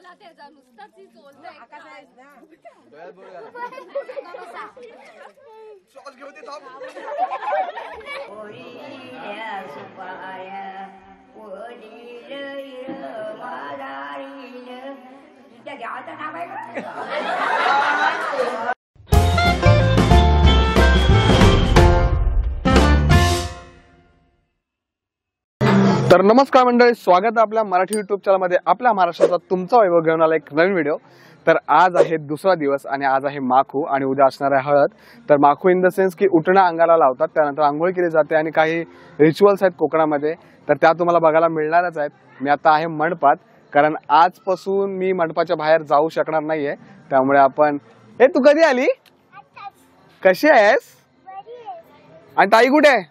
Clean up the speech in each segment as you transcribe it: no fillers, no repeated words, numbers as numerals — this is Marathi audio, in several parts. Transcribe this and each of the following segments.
मला त्याचा नुसताच ही चोलतोय तर नमस्कार मंडळी, स्वागत आहे आपल्या मराठी युट्यूब चॅनल मध्ये. आपल्या महाराष्ट्राचा तुमचा वैभव घेऊन आला एक नवीन व्हिडिओ. तर आज आहे दुसरा दिवस आणि आज आहे माखू आणि उद्या असणार आहे हळद. तर माखू इन द सेन्स की उठणं अंगाला लावतात, त्यानंतर आंघोळ केली जाते आणि काही रिच्युअल्स आहेत कोकणामध्ये, तर त्या तुम्हाला बघायला मिळणारच आहेत. मी आता आहे मंडपात, कारण आजपासून मी मंडपाच्या बाहेर जाऊ शकणार नाहीये. त्यामुळे आपण तू कधी आली? कशी आहेस? आणि ताई कुठे आहे?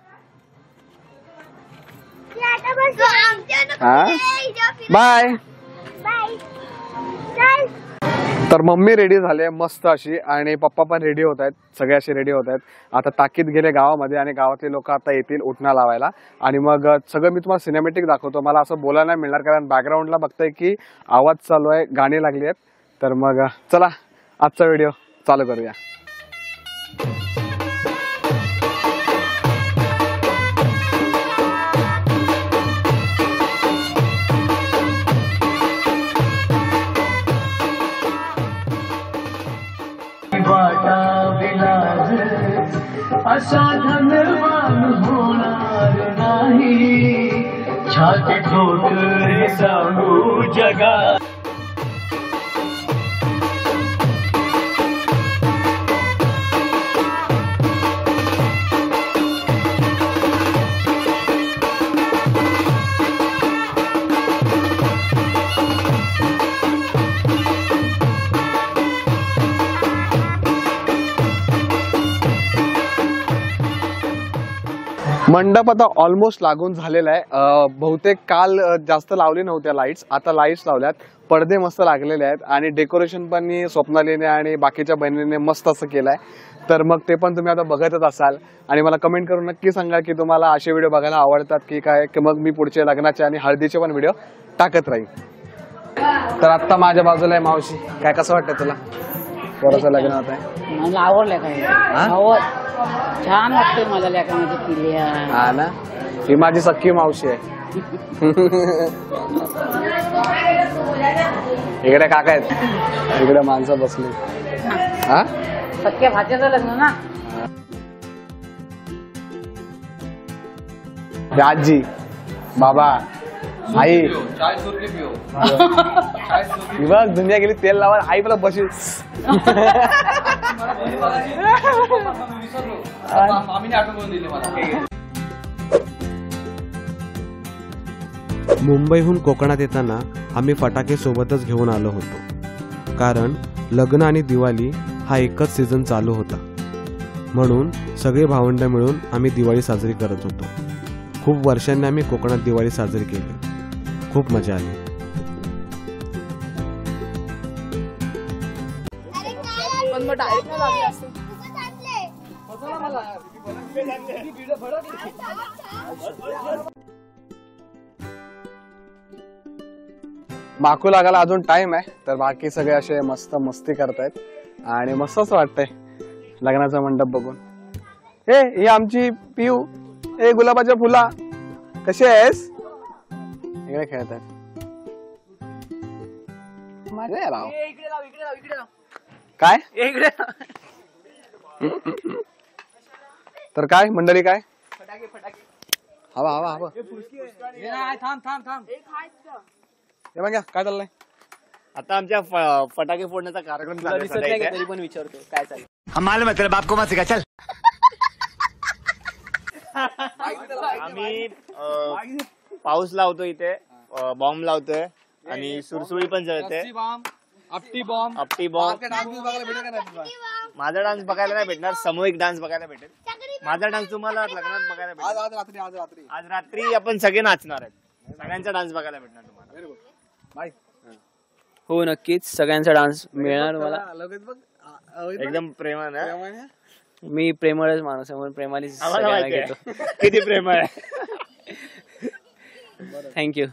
बाय. तर मम्मी रेडी झाले मस्त अशी आणि पप्पा पण रेडी होत आहेत, सगळे असे रेडी होत आहेत. आता ताकीद गेले गावामध्ये आणि गावातले लोक आता येतील उठणं लावायला आणि मग सगळं मी तुम्हाला सिनेमॅटिक दाखवतो. मला असं बोलायला नाही मिळणार कारण बॅकग्राऊंडला बघताय की आवाज चालू आहे, गाणी लागली आहेत. तर मग चला आजचा व्हिडिओ चालू करूया. असा धनवान होणार नाही, छाती ठोकर सांगू जगा. मंडप आता ऑलमोस्ट लागून झालेला आहे. बहुतेक काल जास्त लावले नव्हत्या लाईट्स, आता लाईट्स लावल्यात, पडदे मस्त लागलेले आहेत आणि डेकोरेशन पण स्वप्नालीने आणि बाकीच्या बहिणीने मस्त असं केलंय. तर मग ते पण तुम्ही आता बघतच असाल आणि मला कमेंट करून नक्की सांगा की तुम्हाला असे व्हिडिओ बघायला आवडतात की काय, की मग मी पुढचे लग्नाचे आणि हळदीचे पण व्हिडिओ टाकत राहील. तर आता माझ्या बाजूला आहे मावशी. काय कसं वाटतं तुला? पोराचं लग्न होत आहे, मला आवडलं काय छान वाटतंय मला लेखामध्ये पिल्ल्या. हा ना, ही माझी सख्खी मावशी आहे. इकडे काका आहेत, इकडे माणसं बसली. हा, सख्या भाच्याचं लग्न ना. आजी, बाबा, आई. बघ दुनिया गेली तेल लावा, आई मला बशी. मुंबईहून कोकणात येताना आम्ही फटाके सोबतच घेऊन आलो होतो, कारण लग्न आणि दिवाळी हा एकच सीझन चालू होता. म्हणून सगळे भावंड मिळून आम्ही दिवाळी साजरी करत होतो. खूप वर्षांनी आम्ही कोकणात दिवाळी साजरी केली, खूप मजा आली. माकू लागायला अजून टाइम आहे, तर बाकी सगळे असे मस्त मस्ती करतायत आणि मस्तच वाटतंय लग्नाचा मंडप बघून. ही आमची पिऊ. गुलाबाच्या फुला, कशी आहेस? इकडे खेळत आहेत. मजा आहे राव. काय तर काय मंडळी, काय हवा हवा हवा. हे बघा काय चाललंय आता आमच्या फटाके फोडण्याचा कार्यक्रम तरी पण विचारतो काय चाललंय. हमारे मतलब आपको मत सिखा चल. आम्ही पाऊस लावतो इथे, बॉम्ब लावतोय आणि सुरसुळी पण जळते. आपटी बॉम्ब. माझा डान्स बघायला नाही भेटणार, सामूहिक डान्स बघायला भेटेल. माझा डान्स तुम्हाला लग्नात बघायला भेटेल. आज रात्री आपण सगळे नाचणार आहेत, सगळ्यांचा डान्स बघायला भेटणार तुम्हाला. हो नक्कीच, सगळ्यांचा डान्स मिळणार मला. एकदम प्रेमानं. मी प्रेमळच माणूस आहे म्हणून प्रेमाने घेतो. किती प्रेम आहे. थँक्यू.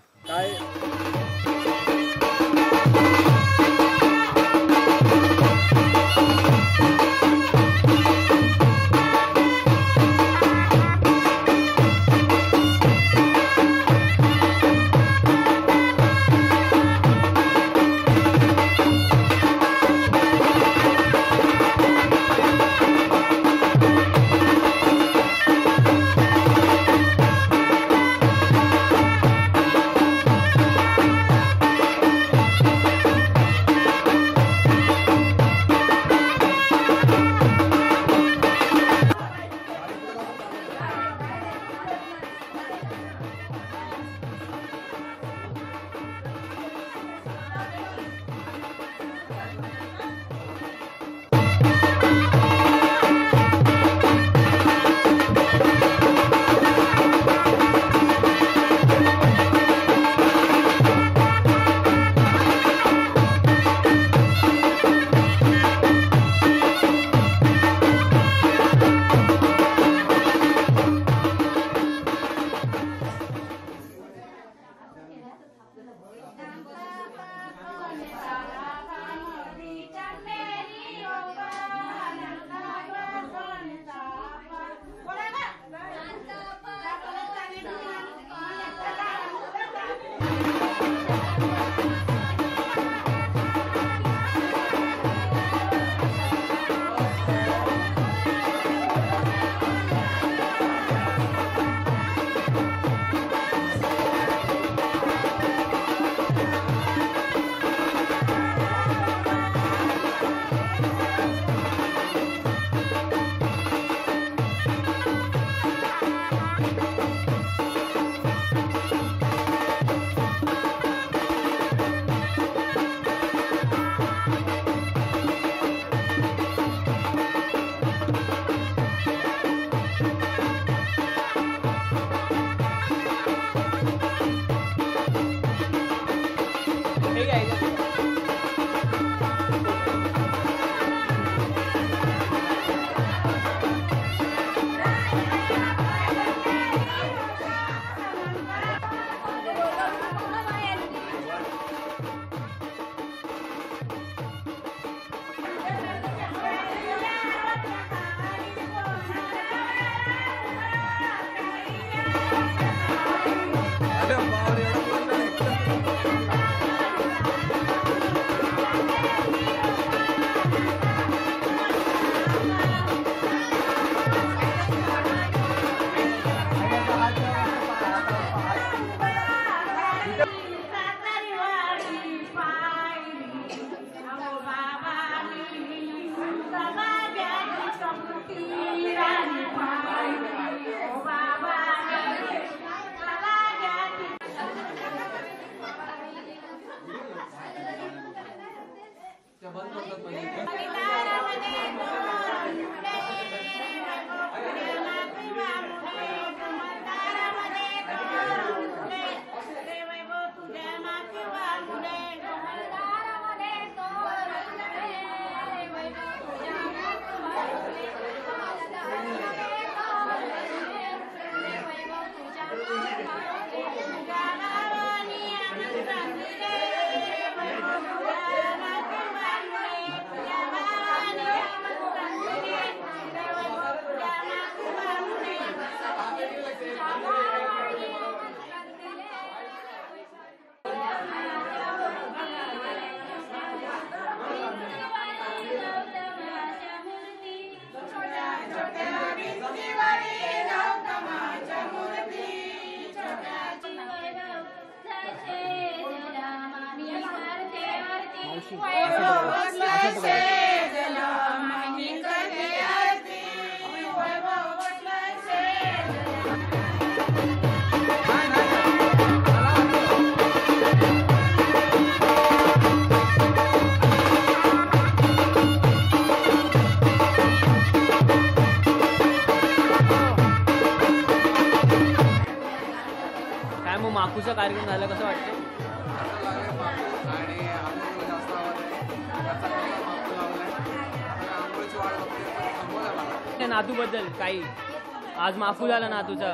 काय मग माकूचा कार्यक्रम झाला कसं वाटतं? नातू बद्दल काही आज माफू झाला नातूचा.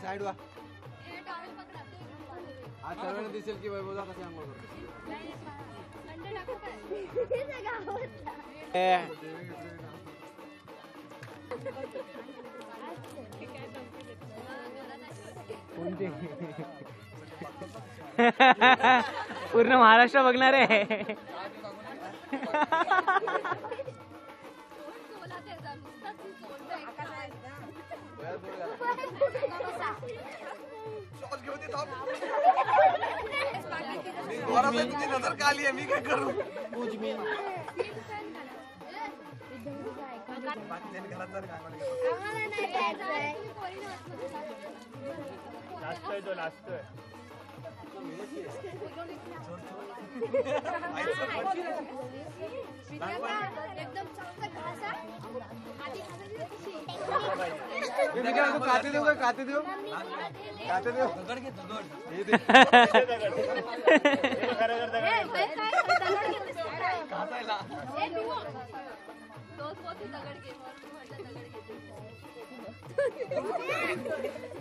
साइड वा आज सर्वांना दिसेल की वैभवदा कसे आंघोळ पूर्ण महाराष्ट्र बघणार आहे. नजर का आली आहे मी काय करू. लास्ट आहे तो लास्ट आहे. काते देऊ काते देऊ काते देऊ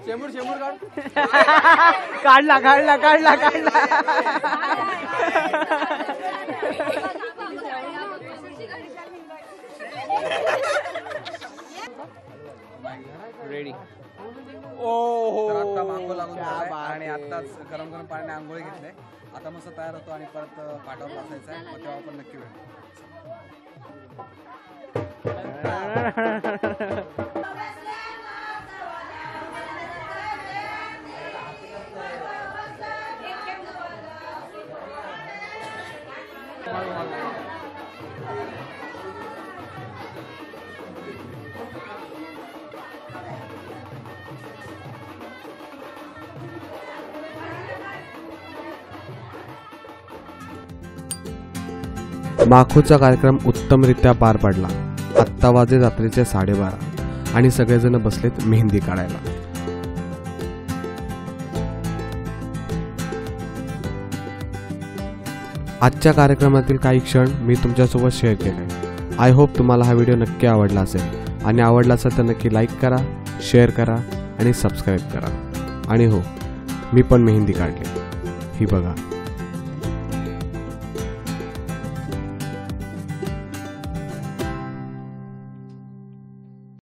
शेंबूर शेंबूर काढला काढला काढला काढला. रेडी. तर आता मागो लागून झालाय आणि आताच गरम गरम पाण्याने आंघोळ घेतले. आता मस्त तयार होतो आणि परत पाटावर बसायचं आहे. मग तेव्हा आपण नक्की भेटू. माखूचा कार्यक्रम उत्तमरित्या पार पडला. आत्ता वाजे रात्रीचे 12:30 आणि सगळेजण बसलेत मेहंदी काढायला. आजच्या कार्यक्रमातील काही क्षण मी तुमच्यासोबत शेअर केले. आय होप तुम्हाला हा व्हिडिओ नक्की आवडला असेल आणि आवडला असेल तर नक्की लाईक करा, शेअर करा आणि सबस्क्राईब करा. आणि हो, मी पण मेहंदी काढली, ही बघा.